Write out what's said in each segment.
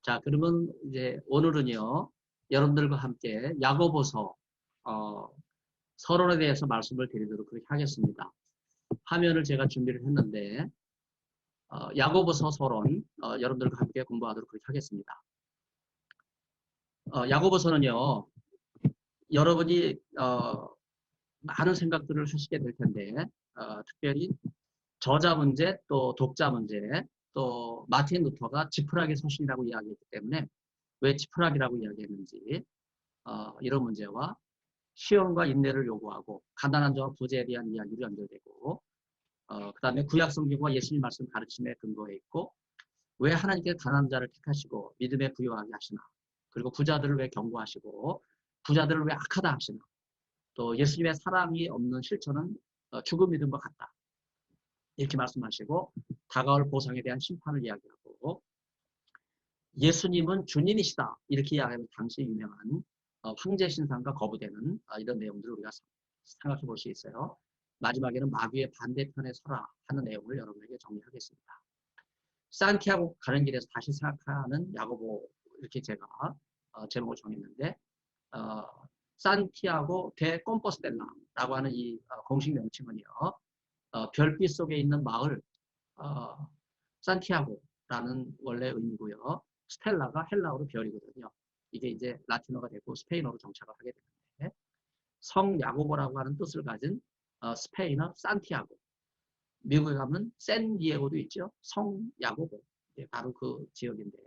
자, 그러면 이제 오늘은요, 여러분들과 함께 야고보서 서론에 대해서 말씀을 드리도록 그렇게 하겠습니다. 화면을 제가 준비를 했는데 야고보서 서론 여러분들과 함께 공부하도록 그렇게 하겠습니다. 야고보서는요, 여러분이 많은 생각들을 하시게 될 텐데 특별히 저자 문제, 또 독자 문제, 또 마틴 루터가 지푸라기 서신이라고 이야기했기 때문에 왜 지푸라기라고 이야기했는지 이런 문제와 시험과 인내를 요구하고 가난한 자와 부자에 대한 이야기로 연결되고 그 다음에 구약 성경과 예수님 말씀 가르침에 근거해 있고 왜 하나님께서 가난한 자를 택하시고 믿음에 부여하게 하시나 그리고 부자들을 왜 경고하시고 부자들을 왜 악하다 하시나 또 예수님의 사랑이 없는 실천은 죽은 믿음과 같다 이렇게 말씀하시고 다가올 보상에 대한 심판을 이야기하고 예수님은 주님이시다 이렇게 이야기하면 당시 유명한 황제 신상과 거부되는 이런 내용들을 우리가 생각해 볼 수 있어요. 마지막에는 마귀의 반대편에 서라 하는 내용을 여러분에게 정리하겠습니다. 산티아고 가는 길에서 다시 생각하는 야고보 이렇게 제가 제목을 정했는데 산티아고 데 콤포스텔라라고 하는 이 공식 명칭은요. 별빛 속에 있는 마을 산티아고라는 원래 의미고요. 스텔라가 헬라어로 별이거든요. 이게 이제 라틴어가 되고 스페인어로 정착을 하게 되는데 성 야고보라고 하는 뜻을 가진 스페인어 산티아고 미국에 가면 샌디에고도 있죠. 성 야고보 바로 그 지역인데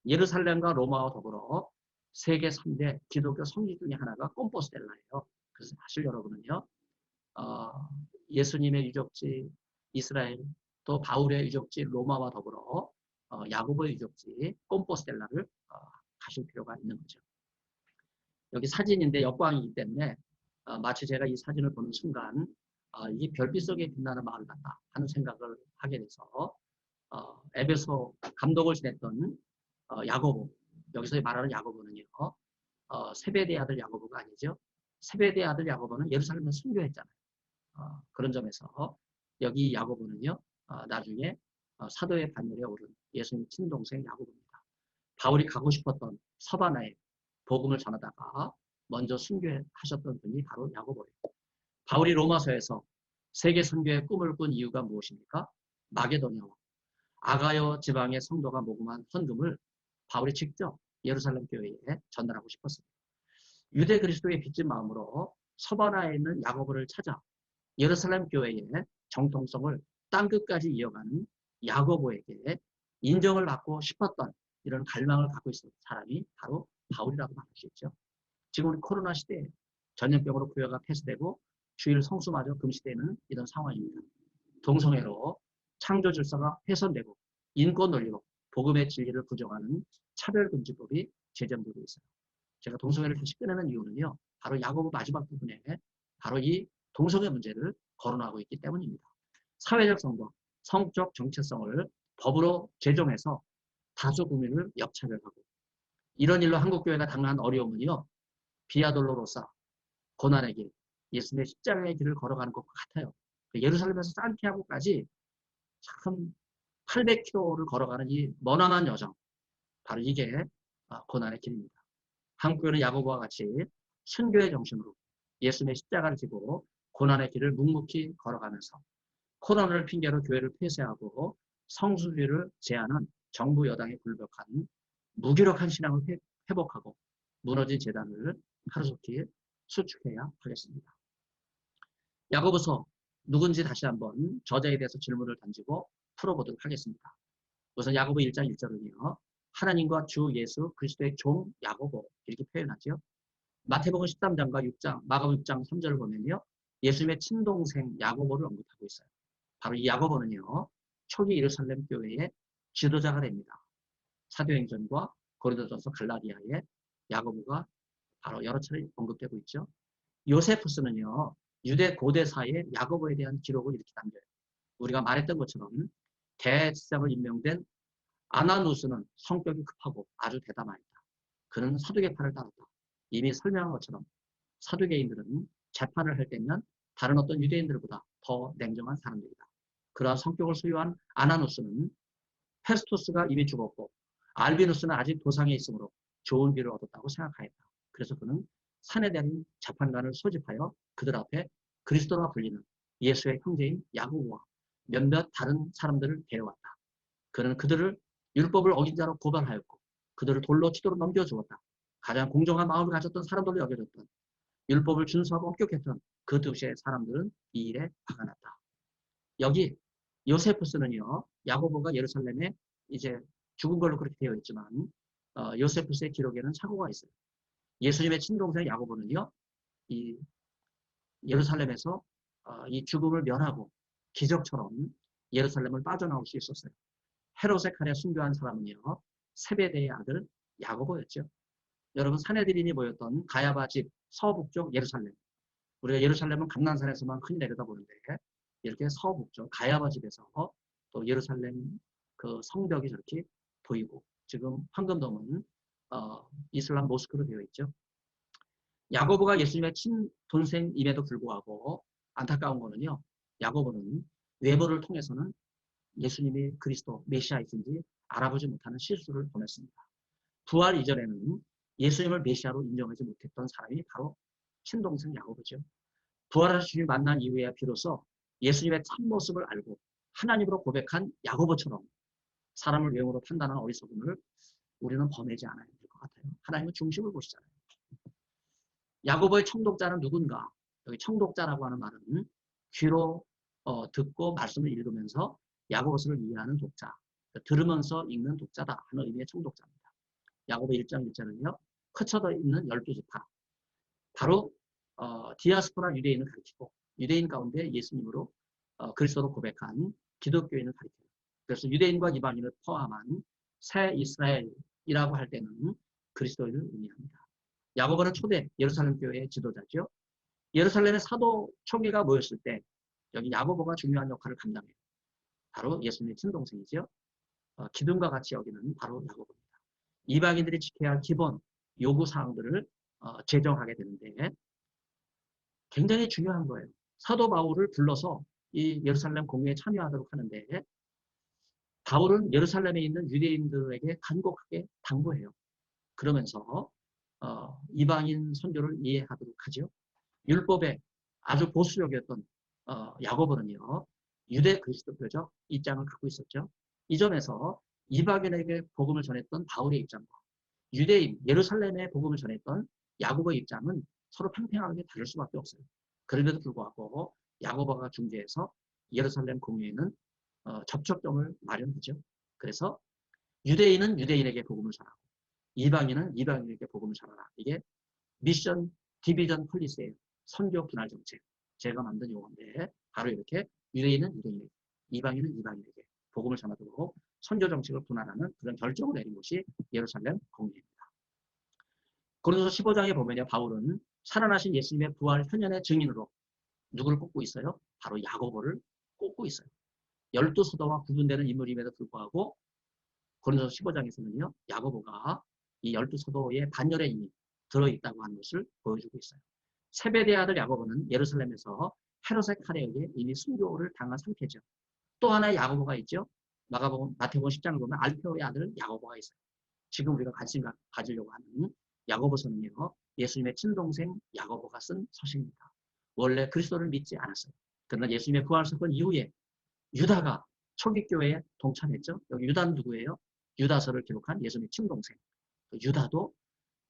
예루살렘과 로마와 더불어 세계 3대 기독교 성지 중에 하나가 콤포스텔라예요. 그래서 사실 여러분은요 예수님의 유적지 이스라엘 또 바울의 유적지 로마와 더불어 야고보의 유적지 콤포스텔라를 가실 필요가 있는 거죠. 여기 사진인데 역광이기 때문에 마치 제가 이 사진을 보는 순간 이게 별빛 속에 빛나는 마을 같다 하는 생각을 하게 돼서 에베소 감독을 지냈던 야고보 여기서 말하는 야고보는요 세베대 아들 야고보가 아니죠. 세베대 아들 야고보는 예루살렘에 순교했잖아요. 그런 점에서 여기 야고보는요 나중에 사도의 반열에 오른 예수님 친동생 야고보입니다. 바울이 가고 싶었던 서바나에 복음을 전하다가 먼저 순교하셨던 분이 바로 야고보예요. 바울이 로마서에서 세계 선교의 꿈을 꾼 이유가 무엇입니까? 마게도냐와 아가요 지방의 성도가 모금한 헌금을 바울이 직접 예루살렘 교회에 전달하고 싶었습니다. 유대 그리스도의 빚진 마음으로 서바나에 있는 야고보를 찾아 예루살렘 교회의 정통성을 땅끝까지 이어가는 야고보에게 인정을 받고 싶었던 이런 갈망을 갖고 있었던 사람이 바로 바울이라고 말할 수 있죠. 지금 우리 코로나 시대에 전염병으로 교회가 폐쇄되고 주일 성수마저 금시되는 이런 상황입니다. 동성애로 창조 질서가 훼손되고 인권 논리로 복음의 진리를 부정하는 차별금지법이 제정되고 있어요. 제가 동성애를 다시 꺼내는 이유는요. 바로 야고보 마지막 부분에 바로 이 동성애 문제를 거론하고 있기 때문입니다. 사회적 성과, 성적 정체성을 법으로 제정해서 다수 국민을 역차별하고 이런 일로 한국교회가 당한 어려움은요. 비아돌로로사, 고난의 길, 예수님의 십자가의 길을 걸어가는 것과 같아요. 예루살렘에서 산티아고까지 참 800km를 걸어가는 이 머나난 여정, 바로 이게 고난의 길입니다. 한국교회는 야고보와 같이 순교의 정신으로 예수님의 십자가를 지고 고난의 길을 묵묵히 걸어가면서 코로나를 핑계로 교회를 폐쇄하고 성수주의를 제한한 정부 여당에 불벽한 무기력한 신앙을 회복하고 무너진 재단을 하루속히 수축해야 하겠습니다. 야고보서 누군지 다시 한번 저자에 대해서 질문을 던지고 풀어보도록 하겠습니다. 우선 야고보 1장 1절은요. 하나님과 주 예수 그리스도의 종 야고보 이렇게 표현하죠. 마태복음 13장과 6장, 마가복음 6장 3절을 보면요. 예수님의 친동생 야고보를 언급하고 있어요. 바로 이 야고보는요. 초기 예루살렘 교회의 지도자가 됩니다. 사도행전과 고린도전서 갈라디아의 야고보가 바로 여러 차례 언급되고 있죠. 요세푸스는요. 유대 고대사의 야고보에 대한 기록을 이렇게 남겨요. 우리가 말했던 것처럼 대제사장으로 임명된 아나누스는 성격이 급하고 아주 대담하였다. 그는 사두개파를 따랐다. 이미 설명한 것처럼 사두개인들은 재판을 할 때면 다른 어떤 유대인들보다 더 냉정한 사람들이다. 그러한 성격을 소유한 아나누스는 페스토스가 이미 죽었고 알비누스는 아직 도상에 있으므로 좋은 비를 얻었다고 생각하였다. 그래서 그는 산에 대한 재판관을 소집하여 그들 앞에 그리스도라 불리는 예수의 형제인 야고보와 몇몇 다른 사람들을 데려왔다. 그는 그들을 율법을 어긴 자로 고발하였고 그들을 돌로 치도록 넘겨주었다. 가장 공정한 마음을 가졌던 사람들로 여겨졌던 율법을 준수하고 엄격했던 그 도시의 사람들은 이 일에 화가 났다. 여기 요세푸스는요, 야고보가 예루살렘에 이제 죽은 걸로 그렇게 되어 있지만 요세푸스의 기록에는 착오가 있어요. 예수님의 친동생 야고보는요, 이 예루살렘에서 이 죽음을 면하고 기적처럼 예루살렘을 빠져나올 수 있었어요. 헤롯의 칼에 순교한 사람은요, 세베대의 아들 야고보였죠. 여러분 사내들인이 모였던 가야바 집 서북쪽 예루살렘. 우리가 예루살렘은 감난산에서만 흔히 내려다보는데 이렇게 서북쪽 가야바 집에서 또 예루살렘 그 성벽이 저렇게 보이고 지금 황금돔은 이슬람 모스크로 되어 있죠. 야고보가 예수님의 친동생임에도 불구하고 안타까운 거는요. 야고보는 외모를 통해서는 예수님이 그리스도 메시아이신지 알아보지 못하는 실수를 범했습니다. 부활 이전에는 예수님을 메시아로 인정하지 못했던 사람이 바로 친동생 야고보죠. 부활하신 주님 만난 이후에 비로소 예수님의 참모습을 알고 하나님으로 고백한 야고보처럼 사람을 외모로 판단하는 어리석음을 우리는 범하지 않아야 될 것 같아요. 하나님은 중심을 보시잖아요. 야고보의 청독자는 누군가? 여기 청독자라고 하는 말은 귀로 듣고 말씀을 읽으면서 야고보서를 이해하는 독자, 들으면서 읽는 독자다 하는 의미의 청독자입니다. 야고보 1장 1절은요. 커쳐져 있는 12지파, 바로 디아스포라 유대인을 가리키고 유대인 가운데 예수님으로 그리스도로 고백한 기독교인을 가리켜요. 그래서 유대인과 이방인을 포함한 새 이스라엘이라고 할 때는 그리스도인을 의미합니다. 야고보는 초대 예루살렘 교회의 지도자죠. 예루살렘의 사도 총회가 모였을 때 여기 야고보가 중요한 역할을 감당해요. 바로 예수님의 친동생이죠. 기둥과 같이 여기는 바로 야고보입니다. 이방인들이 지켜야 할 기본 요구사항들을 제정하게 되는데 굉장히 중요한 거예요. 사도 바울을 불러서 이 예루살렘 공회에 참여하도록 하는데 바울은 예루살렘에 있는 유대인들에게 간곡하게 당부해요. 그러면서 이방인 선교를 이해하도록 하죠. 율법에 아주 보수적이었던 야고보는요. 유대 그리스도교적 입장을 갖고 있었죠. 이 점에서 이방인에게 복음을 전했던 바울의 입장과 유대인 예루살렘에 복음을 전했던 야고보의 입장은 서로 팽팽하게 다를 수밖에 없어요. 그럼에도 불구하고 야고보가 중재해서 예루살렘 공회에는 접촉점을 마련하죠. 그래서 유대인은 유대인에게 복음을 전하고 이방인은 이방인에게 복음을 전하라. 이게 미션 디비전 폴리스예요. 선교 분할 정책. 제가 만든 용어인데 바로 이렇게 유대인은 유대인에게, 이방인은 이방인에게 복음을 전하도록 선교 정책을 분할하는 그런 결정을 내린 것이 예루살렘 공회입니다. 고린도서 15장에 보면요. 바울은 살아나신 예수님의 부활 현현의 증인으로 누구를 꼽고 있어요? 바로 야고보를 꼽고 있어요. 12사도와 구분되는 인물임에도 불구하고 고린도서 15장에서는요. 야고보가 이 12사도의 반열에 이미 들어있다고 하는 것을 보여주고 있어요. 세베대의 아들 야고보는 예루살렘에서 헤롯의 칼에 의해 이미 순교를 당한 상태죠. 또 하나의 야고보가 있죠. 마태복음 10장을 보면 알페오의 아들 야고보가 있어요. 지금 우리가 관심 가지려고 하는 야고보서는요. 예수님의 친동생 야고보가 쓴 서신입니다. 원래 그리스도를 믿지 않았어요. 그러나 예수님의 부활 사건 이후에 유다가 초기교회에 동참했죠. 여기 유다는 누구예요? 유다서를 기록한 예수님의 친동생. 유다도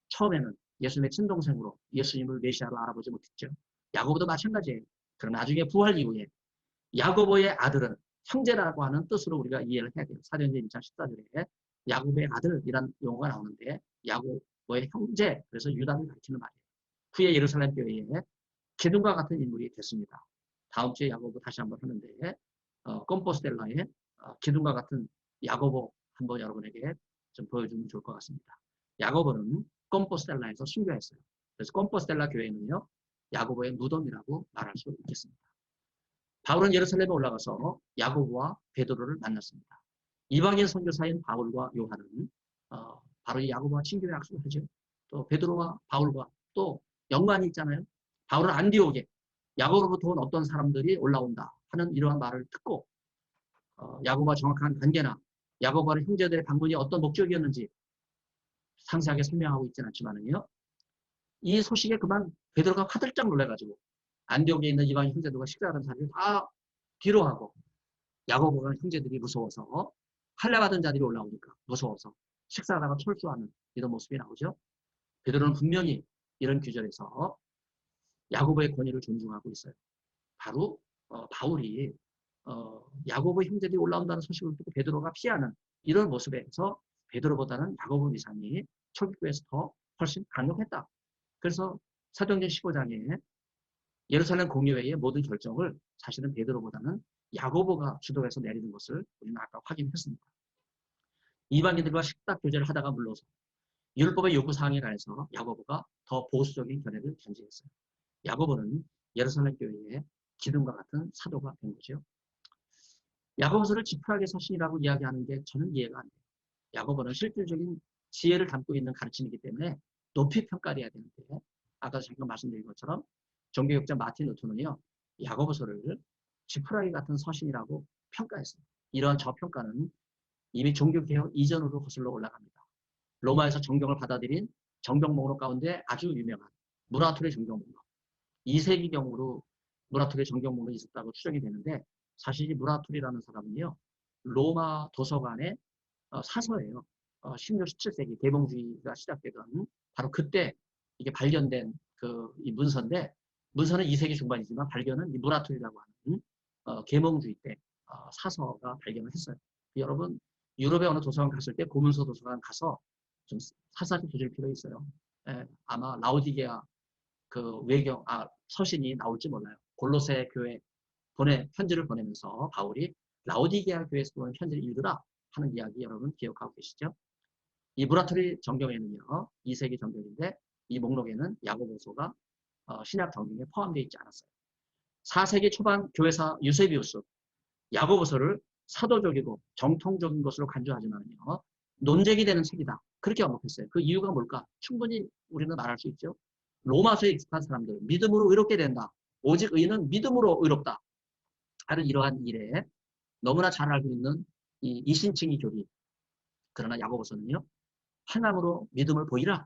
처음에는 예수님의 친동생으로 예수님을 메시아로 알아보지 못했죠. 야고보도 마찬가지예요. 그러나 나중에 부활 이후에 야고보의 아들은 형제라고 하는 뜻으로 우리가 이해를 해야 돼요. 사도행전 1장 14절에 야고보의 아들이란 용어가 나오는데 야고보의 형제, 그래서 유다를 가리키는 말이에요. 후에 예루살렘 교회에 기둥과 같은 인물이 됐습니다. 다음 주에 야고보 다시 한번 하는데 컴포스텔라의 기둥과 같은 야고보 한번 여러분에게 좀 보여주면 좋을 것 같습니다. 야고보는 컴포스텔라에서 순교했어요. 그래서 컴포스텔라 교회는요. 야고보의 무덤이라고 말할 수 있겠습니다. 바울은 예루살렘에 올라가서 야고보와 베드로를 만났습니다. 이방인 선교사인 바울과 요한은 바로 이 야고보와 친교의 약속을 하죠. 또 베드로와 바울과 또 연관이 있잖아요. 바울은 안디옥에 야고보로부터 온 어떤 사람들이 올라온다 하는 이러한 말을 듣고 야고보와 정확한 관계나 야고보는 형제들의 방문이 어떤 목적이었는지 상세하게 설명하고 있지는 않지만은요. 이 소식에 그만 베드로가 화들짝 놀라가지고 안디옥에 있는 이방 형제들과 식사하는 자리를 다 뒤로 하고 야고보가 형제들이 무서워서 할례받은 자들이 올라오니까 무서워서 식사하다가 철수하는 이런 모습이 나오죠. 베드로는 분명히 이런 규절에서 야고보의 권위를 존중하고 있어요. 바로 바울이 야고보 형제들이 올라온다는 소식을 듣고 베드로가 피하는 이런 모습에서 베드로보다는 야고보 위상이 초기교회에서 더 훨씬 강력했다. 그래서 사도행전 15장에 예루살렘 공의회의 모든 결정을 사실은 베드로보다는 야고보가 주도해서 내리는 것을 우리는 아까 확인했습니다. 이방인들과 식탁 교제를 하다가 물러서 율법의 요구 사항에 관해서 야고보가 더 보수적인 견해를 견지했어요. 야고보는 예루살렘 교회의 기둥과 같은 사도가 된 거죠. 야고보서를 지푸라기 서신이라고 이야기하는 게 저는 이해가 안 돼요. 야고보는 실질적인 지혜를 담고 있는 가르침이기 때문에 높이 평가해야 되는데 아까 잠깐 말씀드린 것처럼 종교学자 마틴 루터는요. 야고보서를 지푸라기 같은 서신이라고 평가했습니다. 이러한 저평가는 이미 종교개혁 이전으로 거슬러 올라갑니다. 로마에서 정경을 받아들인 정경 목록 가운데 아주 유명한 무라토리 정경 목록. 2세기경으로 무라토리 정경 목록이 있었다고 추정이 되는데 사실 이 무라토리라는 사람은요. 로마 도서관의 사서예요. 16, 17세기 대봉주의가 시작되던 바로 그때 이게 발견된 이 문서인데 문서는 2세기 중반이지만 발견은 이 무라토리라고 하는 계몽주의 때 사서가 발견을 했어요. 여러분 유럽의 어느 도서관 갔을 때 고문서 도서관 가서 좀 사사를 보실 필요 있어요. 아마 라오디게아 서신이 나올지 몰라요. 골로새 교회 편지를 보내면서 바울이 라오디게아 교회에서 보낸 편지를 읽으라 하는 이야기 여러분 기억하고 계시죠? 이 무라토리 정경에는요. 2세기 정경인데 이 목록에는 야고보서가 신약 정경에 포함되어 있지 않았어요. 4세기 초반 교회사 유세비우스 야고보서를 사도적이고 정통적인 것으로 간주하지만요. 논쟁이 되는 책이다. 그렇게 언급했어요. 그 이유가 뭘까? 충분히 우리는 말할 수 있죠. 로마서에 익숙한 사람들, 믿음으로 의롭게 된다. 오직 의인은 믿음으로 의롭다. 하는 이러한 일에 너무나 잘 알고 있는 이 이신칭이 교리. 그러나 야고보서는요. 행함으로 믿음을 보이라.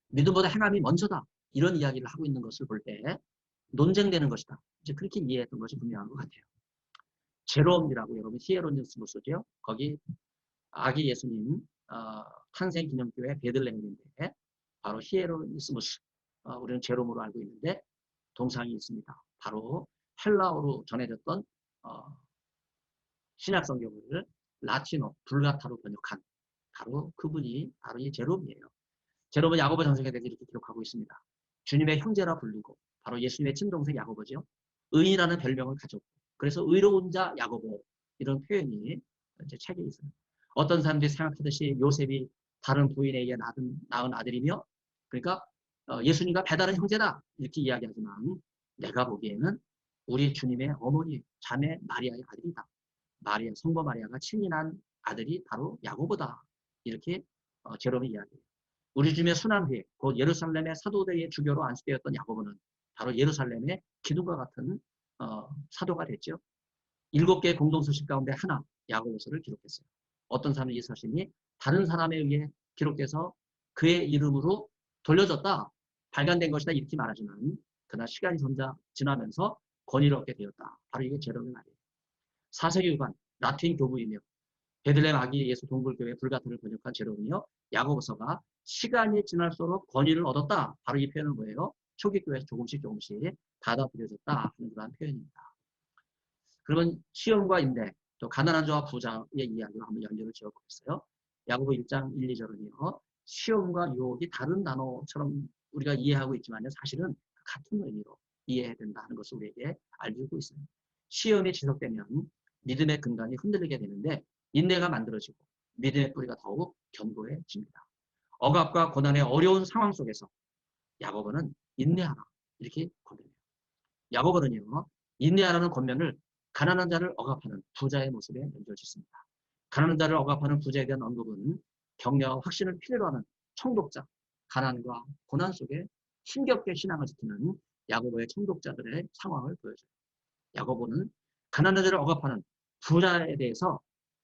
믿음보다 행함이 먼저다. 이런 이야기를 하고 있는 것을 볼 때 논쟁되는 것이다. 이제 그렇게 이해했던 것이 분명한 것 같아요. 제롬이라고 여러분 히에로니스무스죠. 거기 아기 예수님 탄생 기념교회 베들레헴인데 바로 히에로니스무스 우리는 제롬으로 알고 있는데 동상이 있습니다. 바로 헬라어로 전해졌던 신약 성경을 라틴어 불가타로 번역한 바로 그분이 바로 이 제롬이에요. 제롬은 야고보 전서에 대해서 이렇게 기록하고 있습니다. 주님의 형제라 불리고 바로 예수님의 친동생 야고보죠. 의인이라는 별명을 가졌고 그래서 의로운 자 야고보 이런 표현이 이제 책에 있어요. 어떤 사람들이 생각하듯이 요셉이 다른 부인에게 낳은 아들이며 그러니까 예수님과 배다른 형제다 이렇게 이야기하지만 내가 보기에는 우리 주님의 어머니 자매 마리아의 아들이다. 성모 마리아가 친인한 아들이 바로 야고보다 이렇게 제롬이 이야기해요. 우리 주님의 순환휘 곧 예루살렘의 사도들의 주교로 안수되었던 야고보는 바로 예루살렘의 기둥과 같은 사도가 됐죠. 7개의 공동서신 가운데 하나 야고보서를 기록했어요. 어떤 사람은 이 서신이 다른 사람에 의해 기록돼서 그의 이름으로 돌려졌다. 발간된 것이다 이렇게 말하지만 그러나 시간이 지나면서 권위를 얻게 되었다. 바로 이게 제롬의 말이에요. 4세기 후반 라틴 교부이며 베들레헴 아기 예수 동굴교회 불가타를 번역한 제롬이요. 야고보서가 시간이 지날수록 권위를 얻었다. 바로 이 표현은 뭐예요? 초기 교회에서 조금씩 받아들여졌다 하는 그런 표현입니다. 그러면 시험과 인내, 또 가난한 자와 부자의 이야기와 한번 연결을 지어보겠어요. 야고보 1장 1, 2절은요. 시험과 유혹이 다른 단어처럼 우리가 이해하고 있지만 사실은 같은 의미로 이해해야 된다는 것을 우리에게 알려주고 있습니다. 시험이 지속되면 믿음의 근간이 흔들리게 되는데 인내가 만들어지고 믿음의 뿌리가 더욱 견고해집니다. 억압과 고난의 어려운 상황 속에서 야고보는 인내하라 이렇게 권면해요. 야고보는요. 인내하라는 권면을 가난한 자를 억압하는 부자의 모습에 연결짓습니다. 가난한 자를 억압하는 부자에 대한 언급은 격려와 확신을 필요로 하는 청독자, 가난과 고난 속에 힘겹게 신앙을 지키는 야고보의 청독자들의 상황을 보여줘요. 야고보는 가난한 자를 억압하는 부자에 대해서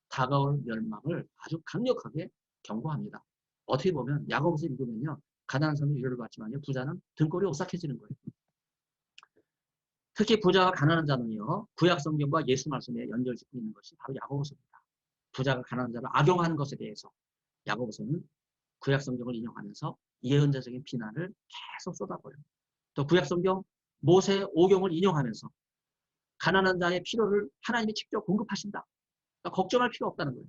다가올 멸망을 아주 강력하게 경고합니다. 어떻게 보면 야고보서 읽으면요. 가난한 사람은 위로를 받지만요. 부자는 등골이 오싹해지는 거예요. 특히 부자와 가난한 자는요. 구약 성경과 예수 말씀에 연결짓고 있는 것이 바로 야고보서입니다. 부자가 가난한 자를 악용하는 것에 대해서 야고보서는 구약 성경을 인용하면서 예언자적인 비난을 계속 쏟아버려요. 또 구약 성경 모세 오경을 인용하면서 가난한 자의 필요를 하나님이 직접 공급하신다. 그러니까 걱정할 필요 없다는 거예요.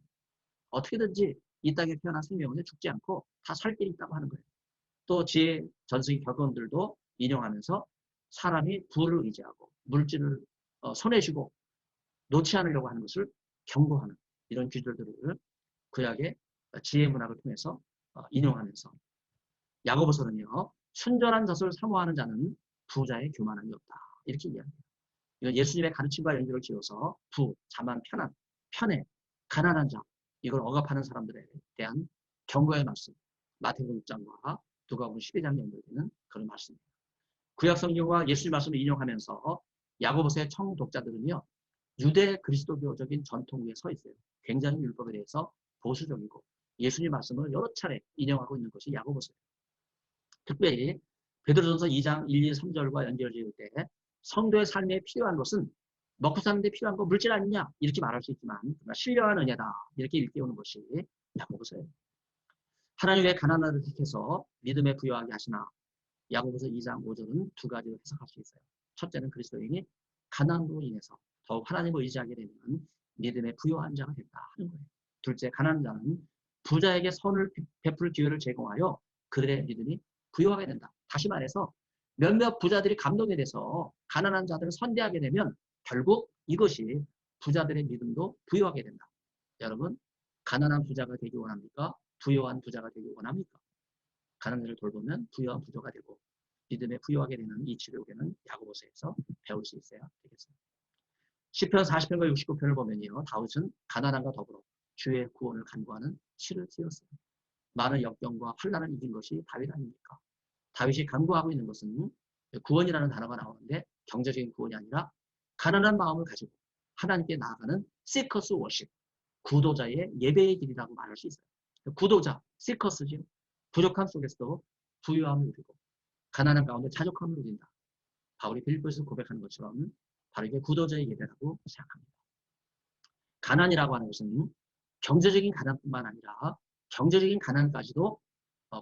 어떻게든지 이 땅에 태어난 생명은 죽지 않고 다 살 길이 있다고 하는 거예요. 또 지혜 전승의 격언들도 인용하면서 사람이 부를 의지하고 물질을 손에 쥐고 놓지 않으려고 하는 것을 경고하는 이런 규절들을 구약의 지혜 문학을 통해서 인용하면서 야고보서는요. 순전한 젖을 사모하는 자는 부자의 교만함이 없다. 이렇게 이야기해요. 이건 예수님의 가르침과 연결을 지어서 부, 자만, 편안, 편해, 가난한 자 이걸 억압하는 사람들에 대한 경고의 말씀 마태복음 6장과 누가복음 12장 연결되는 그런 말씀입니다. 구약 성경과 예수님 말씀을 인용하면서 야고보서의 청독자들은요. 유대 그리스도교적인 전통 위에 서 있어요. 굉장히 율법에 대해서 보수적이고 예수님 말씀을 여러 차례 인용하고 있는 것이 야고보서예요. 특별히 베드로전서 2장 1, 2, 3절과 연결 지을 때 성도의 삶에 필요한 것은 먹고 사는데 필요한 거 물질 아니냐 이렇게 말할 수 있지만 신령한 은혜다 이렇게 일깨우는 것이 야고보서예요. 하나님 왜 가난한을 택해서 믿음에 부여하게 하시나 야고보서 2장 5절은 두 가지로 해석할 수 있어요. 첫째는 그리스도인이 가난으로 인해서 더욱 하나님을 의지하게 되면 믿음에 부여한 자가 된다 하는 거예요. 둘째, 가난한 자는 부자에게 선을 베풀 기회를 제공하여 그들의 믿음이 부여하게 된다. 다시 말해서 몇몇 부자들이 감동이 돼서 가난한 자들을 선대하게 되면 결국 이것이 부자들의 믿음도 부여하게 된다. 여러분, 가난한 부자가 되기 원합니까? 부여한 부자가 되기 원합니까? 가난한 자를 돌보면 부여한 부자가 되고 믿음에 부여하게 되는 이 지도교는 야고보서에서 배울 수 있어야 되겠습니다. 시편 40편과 69편을 보면요. 다윗은 가난함과 더불어 주의 구원을 간구하는 시를 쓰였어요. 많은 역경과 환난을 이긴 것이 다윗 아닙니까? 다윗이 간구하고 있는 것은 구원이라는 단어가 나오는데 경제적인 구원이 아니라 가난한 마음을 가지고 하나님께 나아가는 시커스 워십, 구도자의 예배의 길이라고 말할 수 있어요. 구도자, 시커스죠. 부족함 속에서도 부유함을 누리고 가난한 가운데 자족함을 누린다. 바울이 빌립보에서 고백하는 것처럼 바로 이게 구도자의 예배라고 생각합니다. 가난이라고 하는 것은 경제적인 가난뿐만 아니라 경제적인 가난까지도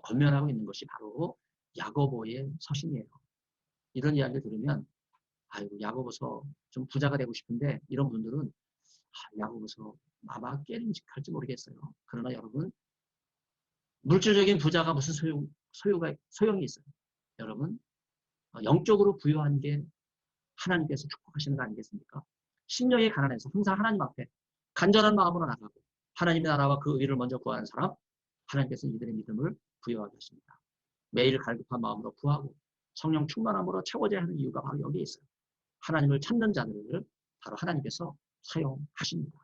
권면하고 있는 것이 바로 야고보의 서신이에요. 이런 이야기를 들으면 아이고 야고보서 좀 부자가 되고 싶은데 이런 분들은 야고보서 아마 깨름직할지 모르겠어요. 그러나 여러분 물질적인 부자가 무슨 소용이 있어요. 여러분 영적으로 부유한 게 하나님께서 축복하시는 거 아니겠습니까? 심령의 가난해서 항상 하나님 앞에 간절한 마음으로 나가고 하나님의 나라와 그 의를 먼저 구하는 사람 하나님께서 이들의 믿음을 부여하게 하십니다. 매일 갈급한 마음으로 구하고 성령 충만함으로 채워져야 하는 이유가 바로 여기에 있어요. 하나님을 찾는 자들을 바로 하나님께서 사용하십니다.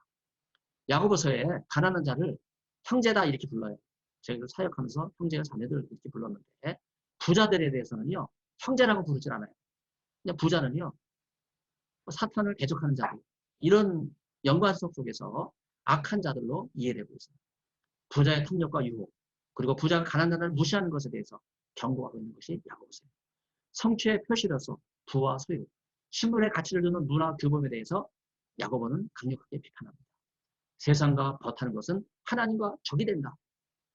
야고보서에 가난한 자를 형제다 이렇게 불러요. 저희를 사역하면서 형제와 자매들 이렇게 불렀는데 부자들에 대해서는요. 형제라고 부르질 않아요. 그냥 부자는요. 사탄을 대적하는 자들 이런 연관성 속에서 악한 자들로 이해되고 있어요. 부자의 탐욕과 유혹 그리고 부자가 가난한 자를 무시하는 것에 대해서 경고하고 있는 것이 야고보서예요. 성취의 표시로서 부와 소유, 신분의 가치를 두는 문화 규범에 대해서 야고보는 강력하게 비판합니다. 세상과 버타는 것은 하나님과 적이 된다.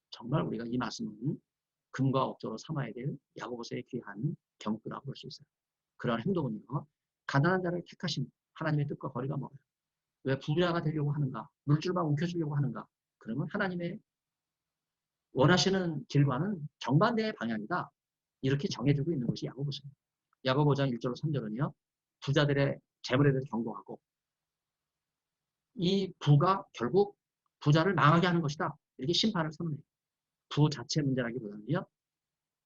정말 우리가 이 말씀은 금과 억조로 삼아야 될 야고보서의 귀한 경고라고 볼 수 있어요. 그러한 행동은요. 가난한 자를 택하신 하나님의 뜻과 거리가 멀어요. 왜 부자가 되려고 하는가? 물질만 움켜쥐려고 하는가? 그러면 하나님의 원하시는 길과는 정반대의 방향이다. 이렇게 정해주고 있는 것이 야고보서예요. 야고보 5장 1절로 3절은요. 부자들의 재물에 대해서 경고하고 이 부가 결국 부자를 망하게 하는 것이다. 이렇게 심판을 선언해요. 부 자체 문제라기보다는요.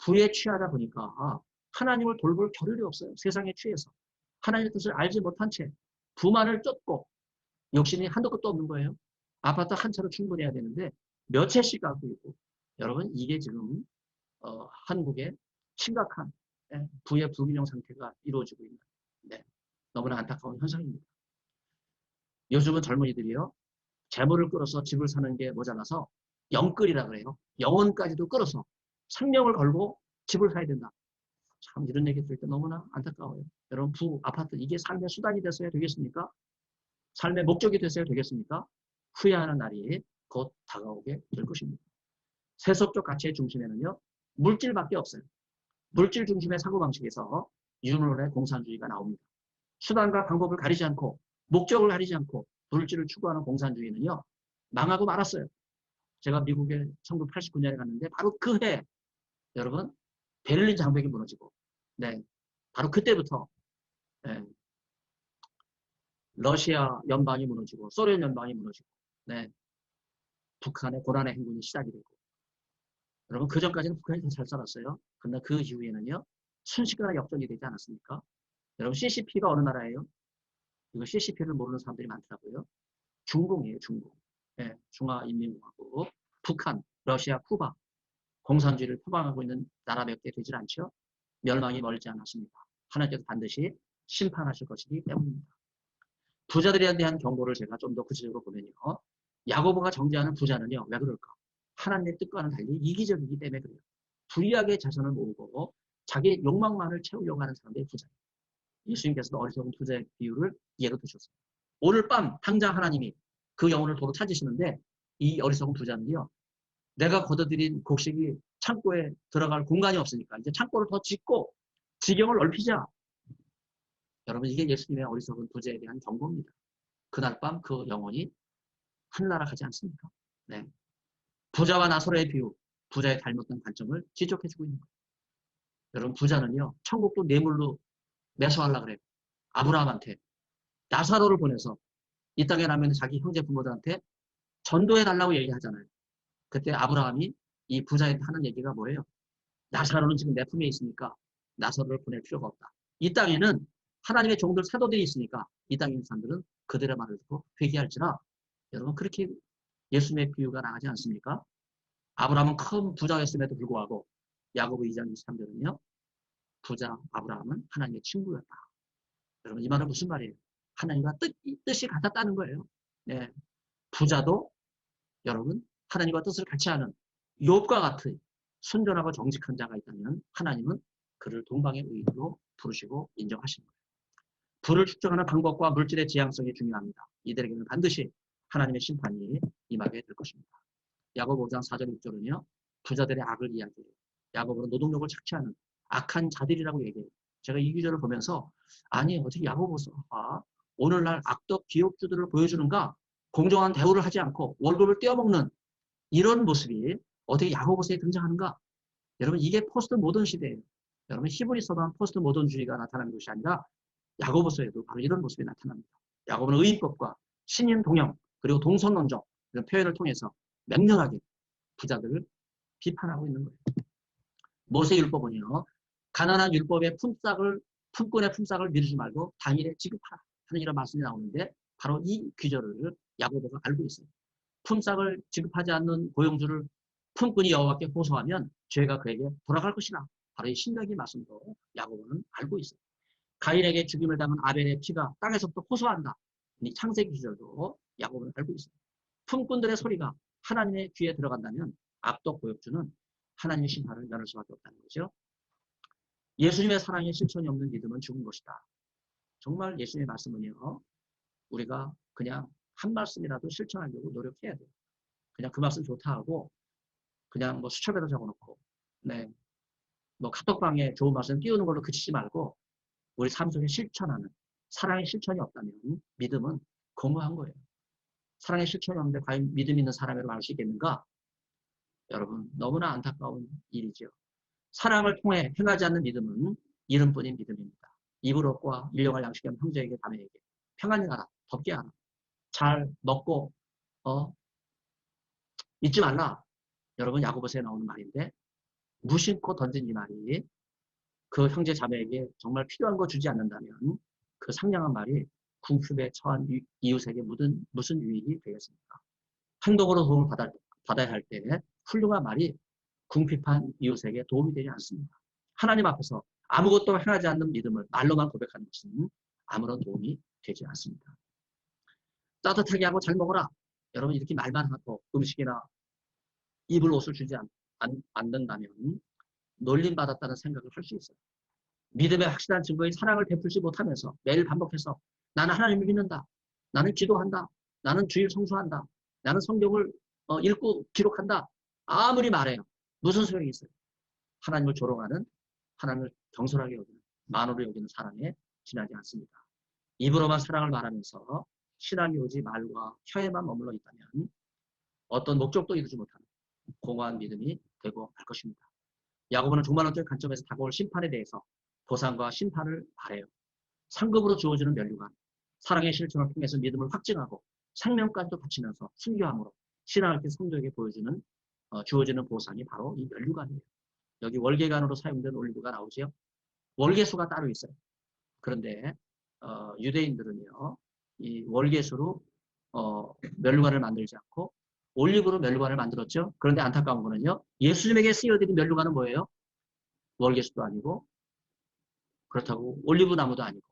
부에 취하다 보니까 하나님을 돌볼 겨를이 없어요. 세상에 취해서. 하나님의 뜻을 알지 못한 채 부만을 쫓고 욕심이 한도 끝도 없는 거예요. 아파트 한 채로 충분해야 되는데 몇 채씩 갖고 있고 여러분 이게 지금 한국의 심각한 부의 불균형 상태가 이루어지고 있는 너무나 안타까운 현상입니다. 요즘은 젊은이들이요. 재물을 끌어서 집을 사는 게 모자라서 영끌이라 그래요. 영혼까지도 끌어서 생명을 걸고 집을 사야 된다. 참 이런 얘기 들을 때 너무나 안타까워요. 여러분 아파트 이게 삶의 수단이 됐어야 되겠습니까? 삶의 목적이 됐어야 되겠습니까? 후회하는 날이 곧 다가오게 될 것입니다. 세속적 가치의 중심에는요. 물질밖에 없어요. 물질 중심의 사고방식에서 유물론의 공산주의가 나옵니다. 수단과 방법을 가리지 않고 목적을 가리지 않고 물질을 추구하는 공산주의는요. 망하고 말았어요. 제가 미국에 1989년에 갔는데 바로 그 해 여러분 베를린 장벽이 무너지고 네, 바로 그때부터 네, 러시아 연방이 무너지고 소련 연방이 무너지고 네, 북한의 고난의 행군이 시작이 되고 여러분 그 전까지는 북한이 더 잘 살았어요. 그러나 그 이후에는요. 순식간에 역전이 되지 않았습니까? 여러분 CCP가 어느 나라예요? 이거 CCP를 모르는 사람들이 많더라고요. 중공이에요. 중공. 네, 중화인민공화국, 북한, 러시아, 쿠바 공산주의를 표방하고 있는 나라 몇 개 되질 않죠. 멸망이 멀지 않았습니다. 하나님께서 반드시 심판하실 것이기 때문입니다. 부자들에 대한 경고를 제가 좀 더 구체적으로 보면요. 야고보가 정죄하는 부자는요. 왜 그럴까? 하나님의 뜻과는 달리 이기적이기 때문에 그래요. 불리하게 자선을 모으고 자기 욕망만을 채우려고 하는 사람들이 부자예요. 예수님께서도 어리석은 부자의 비유를 예로 드셨어요. 오늘 밤 당장 하나님이 그 영혼을 도로 찾으시는데 이 어리석은 부자는요. 내가 걷어들인 곡식이 창고에 들어갈 공간이 없으니까 이제 창고를 더 짓고 지경을 넓히자. 여러분 이게 예수님의 어리석은 부자에 대한 경고입니다. 그날 밤 그 영혼이 하늘나라 가지 않습니까? 네. 부자와 나사로의 비유, 부자의 잘못된 관점을 지적해주고 있는 거예요. 여러분 부자는요. 천국도 뇌물로 매수하려고 그래요. 아브라함한테 나사로를 보내서 이 땅에 나면 자기 형제 부모들한테 전도해달라고 얘기하잖아요. 그때 아브라함이 이 부자한테 하는 얘기가 뭐예요? 나사로는 지금 내 품에 있으니까 나사로를 보낼 필요가 없다. 이 땅에는 하나님의 종들 사도들이 있으니까 이 땅에 있는 사람들은 그들의 말을 듣고 회개할지라. 여러분 그렇게 예수님의 비유가 나가지 않습니까? 아브라함은 큰 부자였음에도 불구하고 야고보 2장 23절은요. 부자 아브라함은 하나님의 친구였다. 여러분 이 말은 무슨 말이에요? 하나님과 뜻이 같았다는 거예요. 네. 부자도 여러분 하나님과 뜻을 같이 하는 욥과 같은 순전하고 정직한 자가 있다면 하나님은 그를 동방의 의인으로 부르시고 인정하시는 거예요. 부를 측정하는 방법과 물질의 지향성이 중요합니다. 이들에게는 반드시 하나님의 심판이 임하게 될 것입니다. 야고보 5장 4절 6절은요. 부자들의 악을 이야기해요. 야고보는 노동력을 착취하는 악한 자들이라고 얘기해요. 제가 이 구절을 보면서 아니 어떻게 야고보서가 오늘날 악덕 기업주들을 보여주는가? 공정한 대우를 하지 않고 월급을 떼어먹는 이런 모습이 어떻게 야고보서에 등장하는가? 여러분 이게 포스트 모던 시대예요. 여러분 히브리서만 포스트 모던주의가 나타나는 것이 아니라 야고보서에도 바로 이런 모습이 나타납니다. 야고보는 의인법과 신인 동영 그리고 동선론적 이런 표현을 통해서 맹렬하게 부자들을 비판하고 있는 거예요. 모세율법은요. 가난한 율법의 품꾼의 품삯을 미루지 말고 당일에 지급하라 하는 이런 말씀이 나오는데 바로 이 규절을 야고보가 알고 있어요. 품삯을 지급하지 않는 고용주를 품꾼이 여호와께 호소하면 죄가 그에게 돌아갈 것이라. 바로 이 신명기 말씀도 야고보는 알고 있어요. 가인에게 죽임을 당한 아벨의 피가 땅에서부터 호소한다. 이 창세기 규절도 야고보는 알고 있어요. 품꾼들의 소리가 하나님의 귀에 들어간다면 악덕 고역주는 하나님의 심판을 면할 수밖에 없다는 거죠. 예수님의 사랑에 실천이 없는 믿음은 죽은 것이다. 정말 예수님의 말씀은요. 우리가 그냥 한 말씀이라도 실천하려고 노력해야 돼요. 그냥 그 말씀 좋다 하고 그냥 뭐 수첩에다 적어놓고 네, 뭐 카톡방에 좋은 말씀 띄우는 걸로 그치지 말고 우리 삶 속에 실천하는 사랑의 실천이 없다면 믿음은 공허한 거예요. 사랑의 실천이 없는데 과연 믿음 있는 사람이라고 말 수 있겠는가? 여러분 너무나 안타까운 일이죠. 사랑을 통해 행하지 않는 믿음은 이름뿐인 믿음입니다. 입으로과 일용할 양식이 없는 형제에게 자매에게 평안히 가라, 덥게 하라, 잘 먹고 잊지 말라. 여러분 야고보서에 나오는 말인데 무심코 던진 이 말이 그 형제 자매에게 정말 필요한 거 주지 않는다면 그 상냥한 말이 궁핍에 처한 이웃에게 무슨 유익이 되겠습니까? 행동으로 도움을 받아야 할 때 훌륭한 말이 궁핍한 이웃에게 도움이 되지 않습니다. 하나님 앞에서 아무것도 행하지 않는 믿음을 말로만 고백하는 것은 아무런 도움이 되지 않습니다. 따뜻하게 하고 잘 먹어라. 여러분 이렇게 말만 하고 음식이나 입을 옷을 주지 않는다면 놀림받았다는 생각을 할 수 있어요. 믿음의 확실한 증거인 사랑을 베풀지 못하면서 매일 반복해서 나는 하나님을 믿는다. 나는 기도한다. 나는 주일 성수한다. 나는 성경을 읽고 기록한다. 아무리 말해요. 무슨 소용이 있어요? 하나님을 조롱하는, 하나님을 경솔하게 여기는, 만으로 여기는 사랑에 지나지 않습니다. 입으로만 사랑을 말하면서 신앙이 오지 말과 혀에만 머물러 있다면 어떤 목적도 이루지 못하는 공허한 믿음이 되고 말 것입니다. 야고보는 종말론적 관점에서 다가올 심판에 대해서 보상과 심판을 바래요. 상급으로 주어지는 면류관, 사랑의 실천을 통해서 믿음을 확증하고 생명까지도 바치면서 순교함으로 신앙을 성도에게 보여주는 주어지는 보상이 바로 이 면류관이에요. 여기 월계관으로 사용된 올리브가 나오죠. 월계수가 따로 있어요. 그런데 유대인들은요, 이 월계수로 면류관을 만들지 않고 올리브로 면류관을 만들었죠. 그런데 안타까운 거는요, 예수님에게 쓰여드린 면류관은 뭐예요? 월계수도 아니고, 그렇다고 올리브 나무도 아니고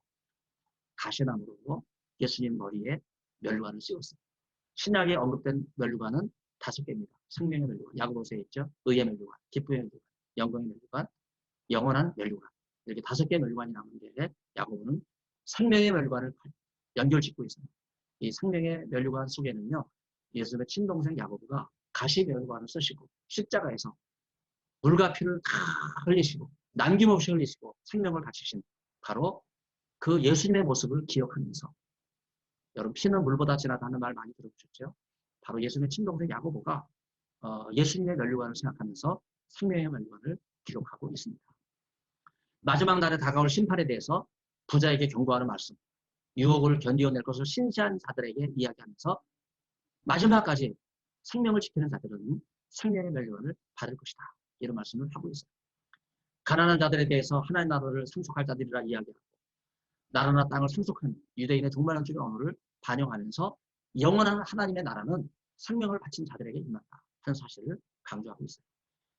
가시나무로 예수님 머리에 면류관을 씌웠어요. 신약에 언급된 면류관은 5개입니다. 생명의 면류관, 야고보서에 있죠. 의의 면류관, 기쁨의 면류관, 영광의 면류관, 영원한 면류관. 이렇게 5개의 면류관이 나오는데 야고보는 생명의 면류관을 연결짓고 있습니다. 이 생명의 면류관 속에는요, 예수님의 친동생 야고보가 가시 면류관을 쓰시고 십자가에서 물과 피를 다 흘리시고 남김없이 흘리시고 생명을 바치신 바로 그 예수님의 모습을 기억하면서, 여러분 피는 물보다 진하다는 말 많이 들어보셨죠? 바로 예수님의 친동생 야고보가 예수님의 면류관을 생각하면서 생명의 면류관을 기록하고 있습니다. 마지막 날에 다가올 심판에 대해서 부자에게 경고하는 말씀, 유혹을 견디어낼 것을 신시한 자들에게 이야기하면서 마지막까지 생명을 지키는 자들은 생명의 면류관을 받을 것이다. 이런 말씀을 하고 있어요. 가난한 자들에 대해서 하나님 나라를 상속할 자들이라 이야기하고 나라나 땅을 상속한 유대인의 종말론적인 언어를 반영하면서 영원한 하나님의 나라는 생명을 바친 자들에게 임한다 하는 사실을 강조하고 있어요.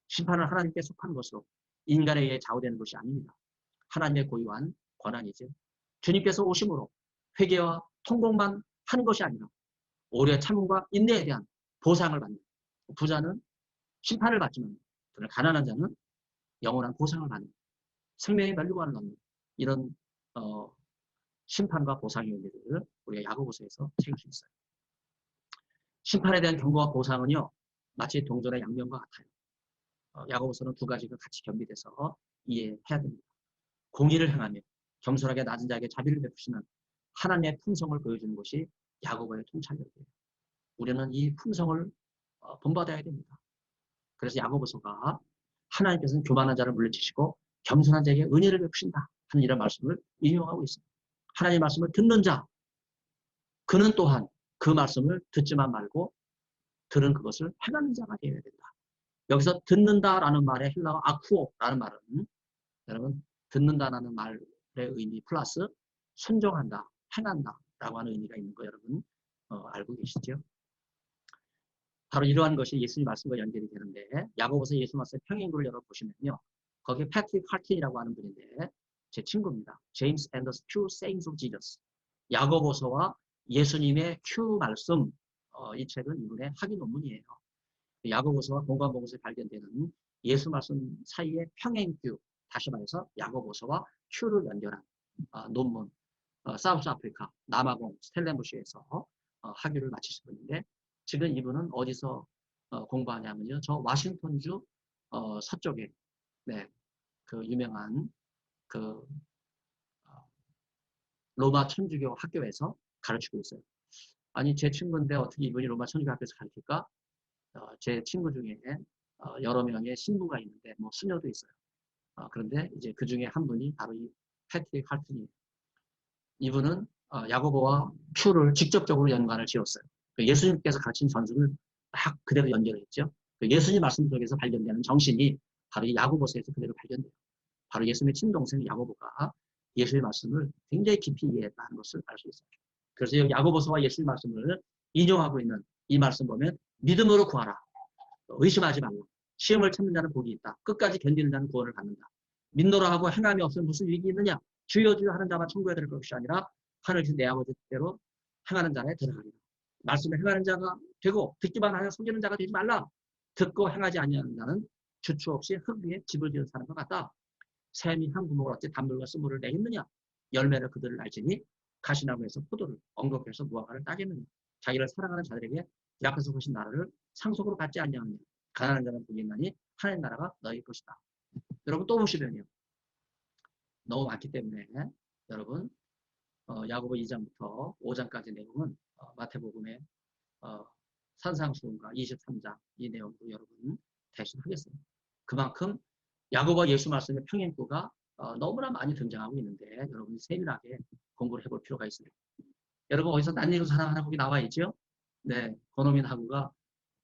심판은 하나님께 속한 것으로 인간에 의해 좌우되는 것이 아닙니다. 하나님의 고유한 권한이죠. 주님께서 오심으로 회개와 통곡만 하는 것이 아니라 오래 참음과 인내에 대한 보상을 받는, 부자는 심판을 받지만 가난한 자는 영원한 보상을 받는, 생명의 면류관을 얻는 이런 심판과 보상의 의미를 우리가 야고보서에서 찾을 수 있어요. 심판에 대한 경고와 보상은요, 마치 동전의 양면과 같아요. 야고보서는 2가지가 같이 겸비돼서 이해해야 됩니다. 공의를 행하며 겸손하게 낮은 자에게 자비를 베푸시는 하나님의 품성을 보여주는 것이 야고보의 통찰력이에요. 우리는 이 품성을 본받아야 됩니다. 그래서 야고보서가 하나님께서는 교만한 자를 물리치시고 겸손한 자에게 은혜를 베푸신다 하는 이런 말씀을 인용하고 있습니다. 하나님의 말씀을 듣는 자, 그는 또한 그 말씀을 듣지만 말고 들은 그것을 행하는 자가 되어야 된다. 여기서 듣는다라는 말의 헬라어 아쿠오라는 말은 여러분 듣는다라는 말의 의미 플러스 순종한다, 행한다라고 하는 의미가 있는 거 여러분 알고 계시죠? 바로 이러한 것이 예수님 말씀과 연결이 되는데 야고보서 예수 말씀의 평행글을 열어보시면요. 거기에 패트릭 하틴이라고 하는 분인데 제 친구입니다. James and the True Sayings of Jesus. 야고보서와 예수님의 큐 말씀, 이 책은 이분의 학위 논문이에요. 야고보서와 공관복음서에 발견되는 예수 말씀 사이의 평행규, 다시 말해서 야고보서와 큐를 연결한 논문, 사우스 아프리카 남아공 스텔렌부시에서 학위를 마치신 분인데 지금 이분은 어디서 공부하냐면요. 저 워싱턴주 서쪽에 네, 그 유명한 그 로마 천주교 학교에서 가르치고 있어요. 아니 제 친구인데 어떻게 이분이 로마 천주교 학교에서 가르칠까? 제 친구 중에 여러 명의 신부가 있는데 뭐 수녀도 있어요. 그런데 이제 그 중에 한 분이 바로 이 패트릭 할튼이에요. 이분은 야고보와 큐를 직접적으로 연관을 지었어요. 예수님께서 가르친 전술을 딱 그대로 연결했죠. 예수님 말씀 속에서 발견되는 정신이 바로 이 야고보서에서 그대로 발견돼요. 바로 예수님의 친동생 야고보가 예수의 말씀을 굉장히 깊이 이해했다는 것을 알 수 있어요. 그래서 여기 야고보서와 예수의 말씀을 인용하고 있는 이 말씀 보면 믿음으로 구하라. 의심하지 말고 시험을 참는 자는 복이 있다. 끝까지 견디는 자는 구원을 받는다. 믿노라 하고 행함이 없으면 무슨 유익이 있느냐. 주여 주여 하는 자만 천국에 들어갈 것이 아니라 하늘에서 내 아버지 뜻대로 행하는 자에 들어가리라. 말씀을 행하는 자가 되고 듣기만 하여 속이는 자가 되지 말라. 듣고 행하지 아니하는 자는 주추 없이 흙 위에 집을 지은 사람과 같다. 샘이 한 구멍을 어찌 단물과 쓴물을 내겠느냐. 열매를 그들을 알지니 가시나무에서 포도를 엉겅퀴에서 무화과를 따겠느냐. 자기를 사랑하는 자들에게 이 앞에서 보신 나라를 상속으로 받지 아니하느냐. 가난한 자는 복이 있나니 하나님 나라가 너희 것이다. 여러분 또 보시면요. 너무 많기 때문에 여러분 야고보 2장부터 5장까지 내용은 마태복음의 산상수훈과 23장 이 내용도 여러분 대신 하겠습니다. 그만큼 야고보 예수 말씀의 평행구가 너무나 많이 등장하고 있는데 여러분이 세밀하게 공부를 해볼 필요가 있습니다. 여러분 어디서 낯익은 사람 하나 거기 나와 있죠? 네, 권호민 하구가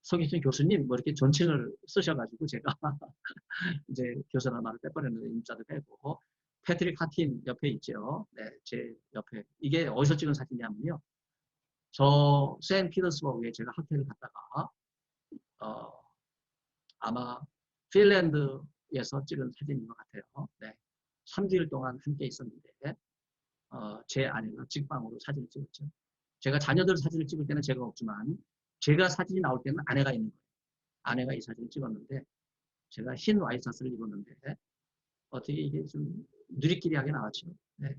서기춘 교수님 뭐 이렇게 존칭을 쓰셔가지고 제가 이제 교수라는 말을 빼버렸는데 인자도 빼고 패트릭 하틴 옆에 있죠. 네, 제 옆에 이게 어디서 찍은 사진이냐면요. 저 세인피터스버그에 제가 학회를 갔다가 아마 핀란드에서 찍은 사진인 것 같아요. 네, 3주일 동안 함께 있었는데 제 아내가 직방으로 사진을 찍었죠. 제가 자녀들 사진을 찍을 때는 제가 없지만 제가 사진이 나올 때는 아내가 있는 거예요. 아내가 이 사진을 찍었는데 제가 흰 와이셔츠를 입었는데 어떻게 이게 좀 누리끼리하게 나왔죠. 네,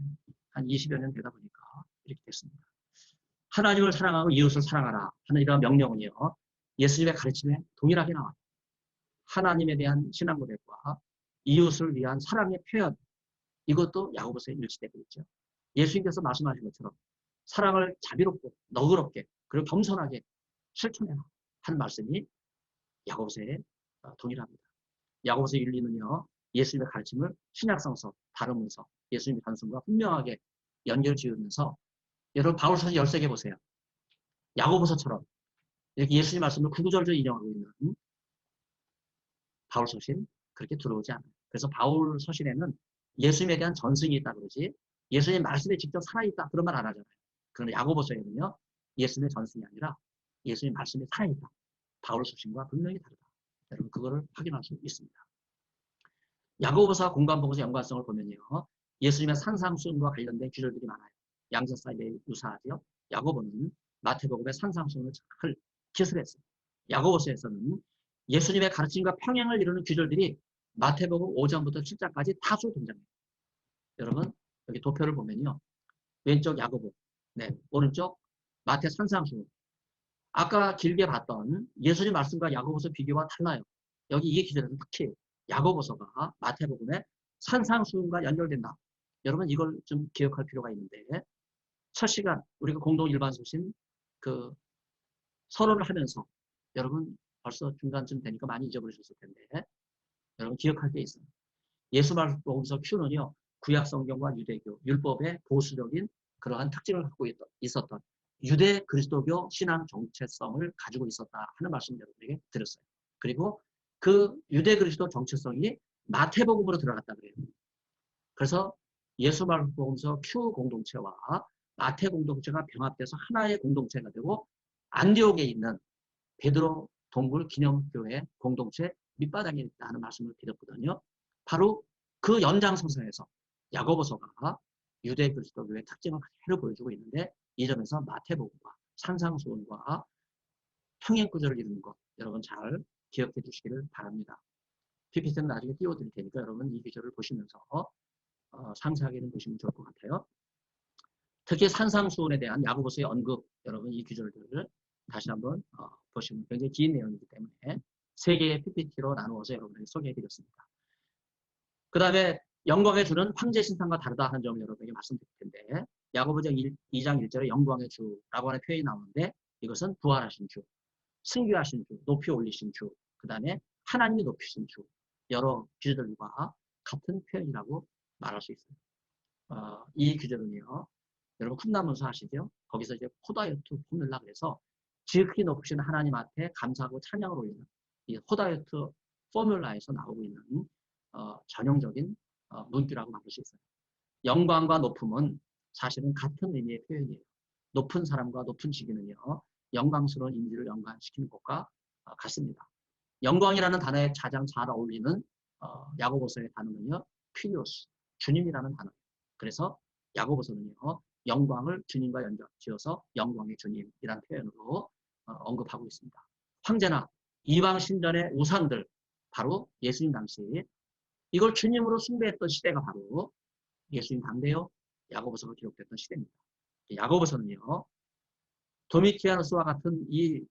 한 20여 년 되다 보니까 이렇게 됐습니다. 하나님을 사랑하고 이웃을 사랑하라 하는 이러한 명령은요. 예수님의 가르침에 동일하게 나와요. 하나님에 대한 신앙 고백과 이웃을 위한 사랑의 표현 이것도 야고보서에 일치되고 있죠. 예수님께서 말씀하신 것처럼 사랑을 자비롭고 너그럽게 그리고 겸손하게 실천해라 하는 말씀이 야고보서에 동일합니다. 야고보서 1, 2는요. 예수님의 가르침을 신약성서 다루면서 예수님의 단순과 분명하게 연결 지으면서 여러분 바울서 13개 보세요. 야고보서처럼 이렇게 예수님 말씀을 구구절절 인용하고 있는 바울 서신 그렇게 들어오지 않아요. 그래서 바울 서신에는 예수님에 대한 전승이 있다 그러지 예수님 말씀에 직접 살아있다 그런 말 안 하잖아요. 그런데 야고보서에는요. 예수님의 전승이 아니라 예수님 말씀에 살아있다. 바울 서신과 분명히 다르다. 여러분 그거를 확인할 수 있습니다. 야고보서와 공관복음서 연관성을 보면요. 예수님의 산상수훈과 관련된 구절들이 많아요. 양자 사이에 유사하죠. 야고보는 마태복음의 산상수훈을 잘 기술했어요. 야고보서에서는 예수님의 가르침과 평행을 이루는 구절들이 마태복음 5장부터 7장까지 다수 등장해요. 여러분 여기 도표를 보면요. 왼쪽 야고보, 네, 오른쪽 마태 산상수훈. 아까 길게 봤던 예수님 말씀과 야고보서 비교가 달라요. 여기 이 기절에는 특히 야고보서가 마태복음의 산상수훈과 연결된다. 여러분 이걸 좀 기억할 필요가 있는데 첫 시간 우리가 공동 일반 소신 그 서론을 하면서 여러분 벌써 중간쯤 되니까 많이 잊어버리셨을 텐데 여러분 기억할 게 있어요. 예수 말씀복음서 Q는요. 구약 성경과 유대교, 율법의 보수적인 그러한 특징을 갖고 있었던 유대 그리스도교 신앙 정체성을 가지고 있었다 하는 말씀을 여러분에게 드렸어요. 그리고 그 유대 그리스도 정체성이 마태복음으로 들어갔다 그래요. 그래서 예수 말씀복음서 Q 공동체와 마태 공동체가 병합돼서 하나의 공동체가 되고 안디옥에 있는 베드로 동굴 기념교회 공동체 밑바닥에 있다는 말씀을 드렸거든요. 바로 그 연장선상에서 야고보서가 유대 그리스도교의 특징을 그대로 보여주고 있는데 이 점에서 마태복음과 산상수훈과 평행구절을 이루는 것 여러분 잘 기억해 주시기를 바랍니다. PPT는 나중에 띄워드릴 테니까 여러분 이 구절을 보시면서 상세하게는 보시면 좋을 것 같아요. 특히 산상수훈에 대한 야고보서의 언급 여러분 이 구절들을 다시 한번 보시면 굉장히 긴 내용이기 때문에 3개의 PPT로 나누어서 여러분에게 소개해드렸습니다. 그 다음에 영광의 주는 황제신상과 다르다 하는 점을 여러분에게 말씀드릴 텐데 야고보서 2장 1절에 영광의 주라고 하는 표현이 나오는데 이것은 부활하신 주, 승귀하신 주, 높이 올리신 주, 그 다음에 하나님이 높이신 주 여러 규절들과 같은 표현이라고 말할 수 있어요. 이 규절은요. 여러분 쿰나문서 아시죠? 거기서 이제 호다요트 포뮬라 그래서 지극히 높으신 하나님 앞에 감사하고 찬양을 올리는 이 호다요트 포뮬라에서 나오고 있는 전형적인 문구라고 말할 수 있어요. 영광과 높음은 사실은 같은 의미의 표현이에요. 높은 사람과 높은 직위는요. 영광스러운 이미지를 연관시키는 것과 같습니다. 영광이라는 단어에 가장 잘 어울리는 야고보서의 단어는요. 필요스, 주님이라는 단어예요. 그래서 야고보서는요. 영광을 주님과 연결 지어서 영광의 주님이라는 표현으로 언급하고 있습니다. 황제나 이방 신전의 우상들, 바로 예수님 당시 이걸 주님으로 숭배했던 시대가 바로 예수님 당대요 야고보서가 기록됐던 시대입니다. 야고보서는요, 도미티아누스와 같은 이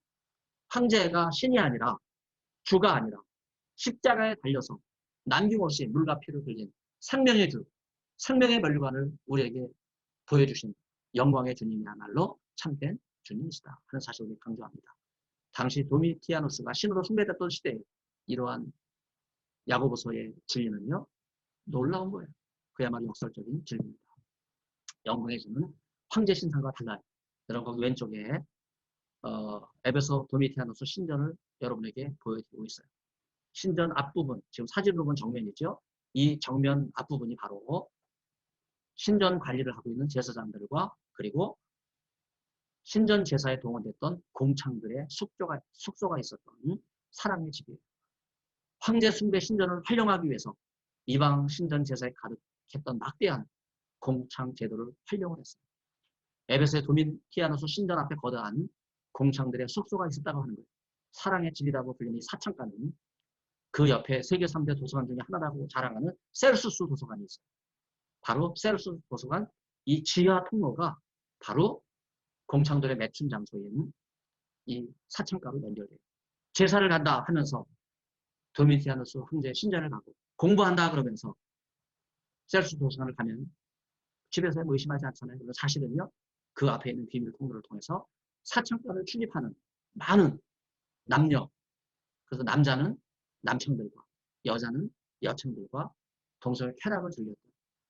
황제가 신이 아니라 주가 아니라 십자가에 달려서 남김없이 물과 피를 흘린 생명의 주, 생명의 면류관을 우리에게 보여주신 영광의 주님이야말로 참된 주님이시다 하는 사실을 강조합니다. 당시 도미티아누스가 신으로 숭배됐던 시대에 이러한 야고보서의 진리는요, 놀라운 거예요. 그야말로 역설적인 진리입니다. 영광의 주는 황제 신상과 달라요. 여러분 거기 왼쪽에 에베소 도미티아누스 신전을 여러분에게 보여드리고 있어요. 신전 앞부분, 지금 사진으로 본 정면이죠. 이 정면 앞부분이 바로 신전 관리를 하고 있는 제사장들과 그리고 신전 제사에 동원됐던 공창들의 숙소가 있었던 사랑의 집이에요. 황제 숭배 신전을 활용하기 위해서 이방 신전 제사에 가득했던 막대한 공창 제도를 활용을 했어요. 에베소의 도미티아누스 신전 앞에 거대한 공창들의 숙소가 있었다고 하는 거예요. 사랑의 집이라고 불리는 이 사창가는 그 옆에 세계 3대 도서관 중에 하나라고 자랑하는 셀수스 도서관이 있어요. 바로 셀수스 도서관 이 지하 통로가 바로 공창들의 매춘 장소인 이 사창가로 연결돼요. 제사를 간다 하면서 도미티아누스 황제의 신전을 가고 공부한다 그러면서 셀수스 도서관을 가면 집에서 의심하지 않잖아요. 그래서 사실은요, 그 앞에 있는 비밀 통로를 통해서 사창가를 출입하는 많은 남녀, 그래서 남자는 남청들과 여자는 여청들과 동서의 쾌락을 즐겼던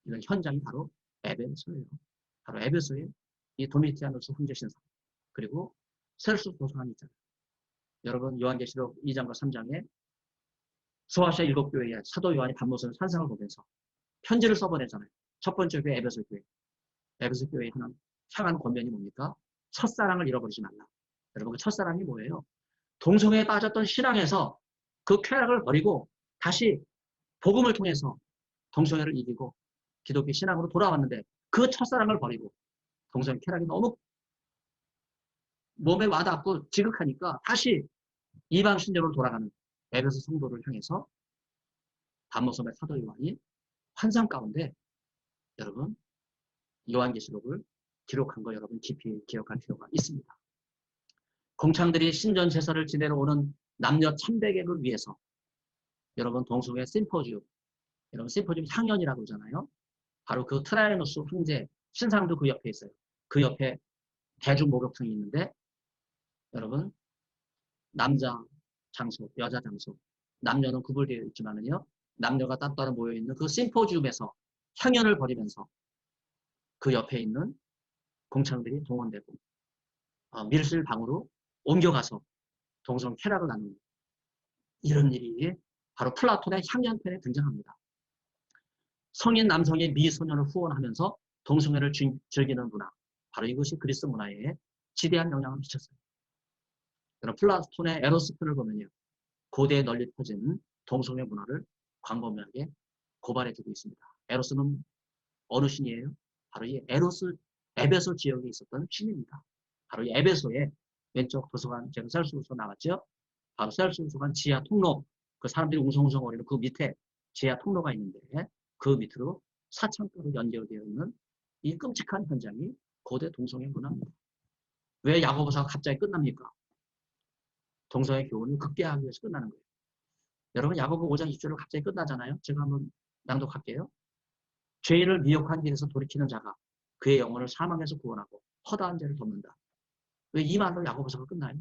이런 현장이 바로 에베소예요. 바로 에베소의 이 도미티아누스 황제 신상 그리고 셀수스 도서관이 있잖아요. 여러분 요한계시록 2장과 3장에 소아시아 7교회에 사도 요한이 밤모습의 환상을 보면서 편지를 써보내잖아요. 첫 번째 교회 에베소 교회. 에베소 교회에 향한 권면이 뭡니까? 첫사랑을 잃어버리지 말라. 여러분 그 첫사랑이 뭐예요? 동성애에 빠졌던 신앙에서 그 쾌락을 버리고 다시 복음을 통해서 동성애를 이기고 기독교 신앙으로 돌아왔는데 그 첫사랑을 버리고 동성애 쾌락이 너무 몸에 와닿고 지극하니까 다시 이방 신전으로 돌아가는 에베소 성도를 향해서 밤모섬의 사도 요한이 환상 가운데 여러분 요한계시록을 기록한 거 여러분 깊이 기억할 필요가 있습니다. 공창들이 신전 제사를 지내러 오는 남녀 1100을 위해서 여러분 동성애 심포지움, 여러분 심포지움 향연이라고 그러잖아요. 바로 그 트라이누스 황제 신상도 그 옆에 있어요. 그 옆에 대중 목욕탕이 있는데 여러분 남자 장소, 여자 장소, 남녀는 구분되어 있지만은요, 남녀가 따로 모여있는 그 심포지움에서 향연을 벌이면서 그 옆에 있는 공창들이 동원되고 밀실방으로 옮겨가서 동성 쾌락을 나누는 이런 일이 바로 플라톤의 향연편에 등장합니다. 성인 남성의 미소년을 후원하면서 동성애를 즐기는 문화, 바로 이것이 그리스 문화에 지대한 영향을 미쳤어요. 플라톤의 에로스편을 보면요, 고대에 널리 퍼진 동성애 문화를 광범위하게 고발해주고 있습니다. 에로스는 어느 신이에요? 바로 이 에베소 지역에 있었던 신입니다. 바로 이 에베소의 왼쪽 도서관, 제가 셀수도서 나왔죠? 바로 셀수도서관 지하 통로, 그 사람들이 웅성웅성거리는 그 밑에 지하 통로가 있는데 그 밑으로 사창가로 연결되어 있는 이 끔찍한 현장이 고대 동성애 문화입니다. 왜 야고보서가 갑자기 끝납니까? 동성애 교훈을 극대화하기 위해서 끝나는 거예요. 여러분 야고보 5장 20절로 갑자기 끝나잖아요. 제가 한번 낭독할게요. 죄인을 미혹한 길에서 돌이키는 자가 그의 영혼을 사망에서 구원하고 허다한 죄를 덮는다. 왜 이 말로 야고보서가 끝나요?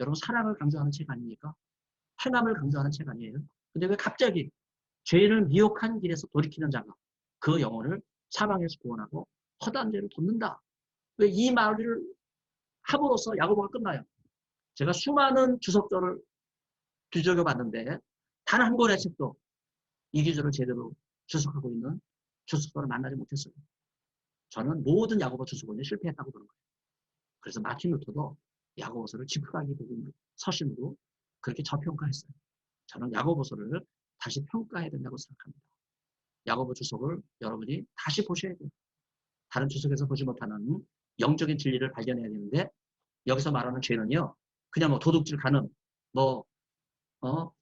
여러분 사랑을 강조하는 책 아닙니까? 행함을 강조하는 책 아니에요? 근데 왜 갑자기 죄인을 미혹한 길에서 돌이키는 자가 그 영혼을 사망에서 구원하고 허다한 죄를 덮는다. 왜 이 말을 함으로써 야고보가 끝나요? 제가 수많은 주석서를 뒤적여 봤는데 단 한 권의 책도 이 기조를 제대로 주석하고 있는 주석서를 만나지 못했어요. 저는 모든 야고보 주석원이 실패했다고 보는 거예요. 그래서 마틴 루터도 야고보서를 지푸라기 서신으로 그렇게 저평가했어요. 저는 야고보서를 다시 평가해야 된다고 생각합니다. 야고보 주석을 여러분이 다시 보셔야 돼요. 다른 주석에서 보지 못하는 영적인 진리를 발견해야 되는데 여기서 말하는 죄는요. 그냥 뭐 도둑질, 간음, 뭐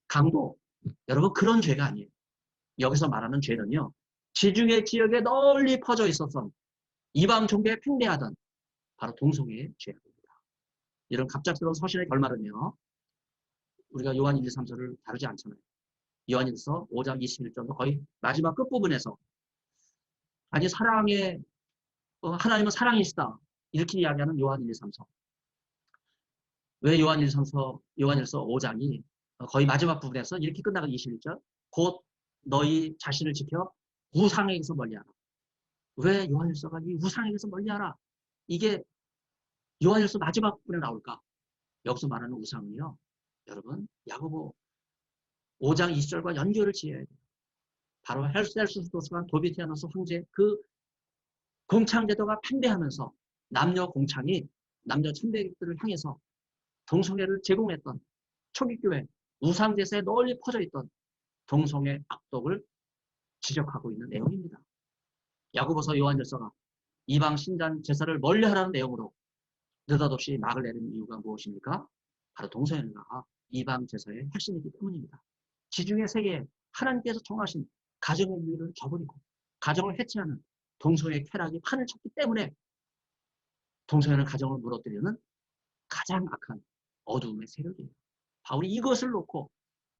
강도, 여러분 그런 죄가 아니에요. 여기서 말하는 죄는요. 지중해 지역에 널리 퍼져 있었던 이방 종교에 팽배하던 바로 동성애의 죄입니다. 이런 갑작스러운 서신의 결말은요. 우리가 요한 1, 2, 3서를 다루지 않잖아요. 요한일서 5장 21절도 거의 마지막 끝부분에서 아니 사랑의 하나님은 사랑이시다. 이렇게 이야기하는 요한 1, 2, 3서. 왜 요한 1, 3서, 요한일서 5장이 거의 마지막 부분에서 이렇게 끝나가 21절. 곧 너희 자신을 지켜 우상에게서 멀리하라. 왜 요한일서가 이 우상에게서 멀리하라? 이게 요한일서 마지막 부분에 나올까? 여기서 말하는 우상은요. 여러분 야고보 5장 20절과 연결을 지어야 돼요. 바로 헬셀수스도스가 도비티아노스 황제 그 공창제도가 팽배하면서 남녀 공창이 남녀 천백들을 향해서 동성애를 제공했던 초기교회 우상제사에 널리 퍼져있던 동성애 악독을 지적하고 있는 내용입니다. 야고보서 요한일서가 이방 신단 제사를 멀리하라는 내용으로 느닷없이 막을 내리는 이유가 무엇입니까? 바로 동성애가 이방 제사의 핵심이기 때문입니다. 지중해 세계에 하나님께서 정하신 가정의 유의를 저버리고 가정을 해체하는 동성애 쾌락이 판을 쳤기 때문에 동성애는 가정을 무너뜨리는 가장 악한 어두움의 세력이에요. 바울이 이것을 놓고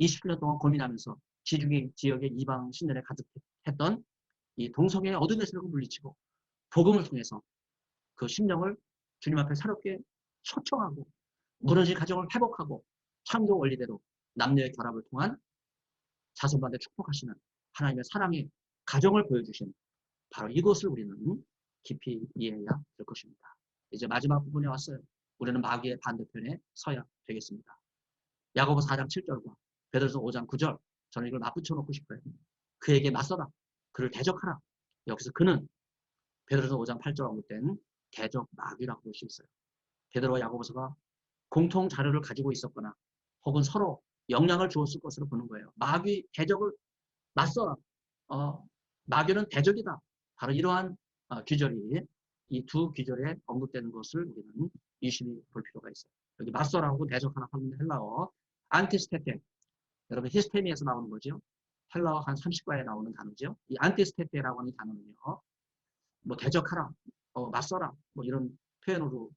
27년 동안 고민하면서 지중해 지역의 이방 신전에 가득했던 이 동성애의 어둠의 세력을 물리치고 복음을 통해서 그 심령을 주님 앞에 새롭게 초청하고 무너진 가정을 회복하고 창조 원리대로 남녀의 결합을 통한 자손반대 축복하시는 하나님의 사랑의 가정을 보여주신 바로 이것을 우리는 깊이 이해해야 될 것입니다. 이제 마지막 부분에 왔어요. 우리는 마귀의 반대편에 서야 되겠습니다. 야고보 4장 7절과 베드로서 5장 9절 저는 이걸 맞붙여 놓고 싶어요. 그에게 맞서라. 그를 대적하라. 여기서 그는 베드로서 5장 8절 언급된 대적 마귀라고 볼 수 있어요. 베드로와 야고보서가 공통 자료를 가지고 있었거나 혹은 서로 영향을 주었을 것으로 보는 거예요. 마귀 대적을 맞서라. 마귀는 대적이다. 바로 이러한 귀절이 이 두 귀절에 언급되는 것을 우리는 유심히 볼 필요가 있어요. 여기 맞서라고 대적하나 하는 헬라어 안티스테테. 여러분 히스테미에서 나오는 거죠. 헬라어 한 30과에 나오는 단어죠. 이 안티스테테라고 하는 단어는요. 뭐 대적하라, 맞서라 뭐 이런 표현으로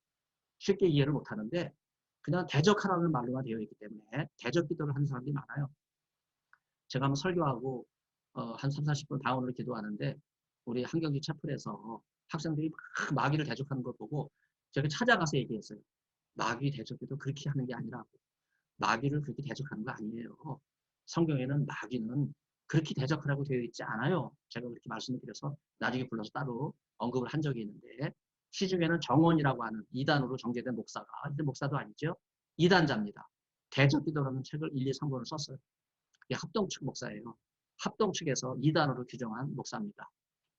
쉽게 이해를 못하는데 그냥 대적하라는 말로만 되어 있기 때문에 대적 기도를 하는 사람들이 많아요. 제가 한번 설교하고 한 3, 40분 방언으로 기도하는데 우리 한경기 채플에서 학생들이 막 마귀를 대적하는 걸 보고 제가 찾아가서 얘기했어요. 마귀 대적기도 그렇게 하는 게 아니라 마귀를 그렇게 대적하는 거 아니에요. 성경에는 마귀는 그렇게 대적하라고 되어 있지 않아요. 제가 그렇게 말씀을 드려서 나중에 불러서 따로 언급을 한 적이 있는데 시중에는 정원이라고 하는 이단으로 정제된 목사가 근데 목사도 아니죠. 이단자입니다. 대적기도라는 책을 1, 2, 3권을 썼어요. 그게 합동측 목사예요. 합동측에서 이단으로 규정한 목사입니다.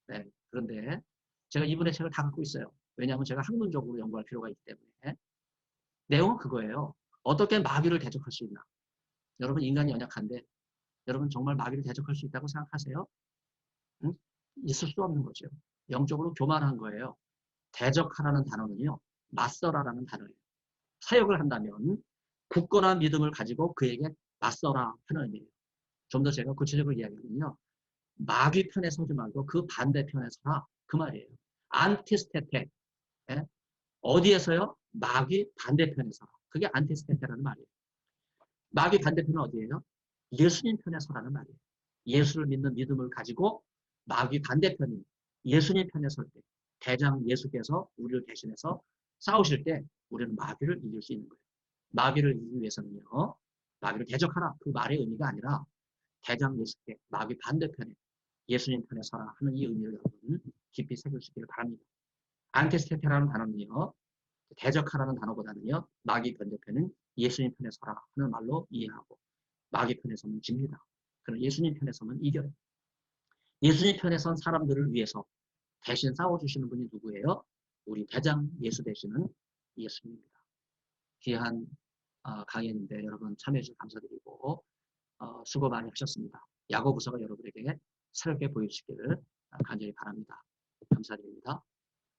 네, 그런데 제가 이분의 책을 다 갖고 있어요. 왜냐하면 제가 학문적으로 연구할 필요가 있기 때문에. 내용은 그거예요. 어떻게 마귀를 대적할 수 있나? 여러분 인간이 연약한데 여러분 정말 마귀를 대적할 수 있다고 생각하세요? 응? 있을 수 없는 거죠. 영적으로 교만한 거예요. 대적하라는 단어는요. 맞서라라는 단어예요. 사역을 한다면 굳건한 믿음을 가지고 그에게 맞서라 하는 의미예요. 좀 더 제가 구체적으로 이야기하면요. 마귀 편에 서지 말고 그 반대편에 서라 그 말이에요. 안티스테테. 예? 어디에서요? 마귀 반대편에 서라. 그게 안티스테테라는 말이에요. 마귀 반대편은 어디예요? 예수님 편에 서라는 말이에요. 예수를 믿는 믿음을 가지고 마귀 반대편인 예수님 편에 설 때 대장 예수께서 우리를 대신해서 싸우실 때 우리는 마귀를 이길 수 있는 거예요. 마귀를 이기기 위해서는요. 마귀를 대적하라. 그 말의 의미가 아니라 대장 예수께 마귀 반대편에 예수님 편에 서라 하는 이 의미를 여러분 깊이 새겨주시기를 바랍니다. 안티스테테라는 단어는요. 대적하라는 단어보다는요. 마귀 반대편은 예수님 편에 서라 하는 말로 이해하고 마귀 편에 서면 집니다. 그럼 예수님 편에 서면 이겨요. 예수님 편에 선 사람들을 위해서 대신 싸워주시는 분이 누구예요? 우리 대장 예수 되시는 예수님입니다. 귀한 강연인데 여러분 참여해주셔서 감사드리고 수고 많이 하셨습니다. 야고보서가 여러분에게 새롭게 보여주시기를 간절히 바랍니다. 감사드립니다.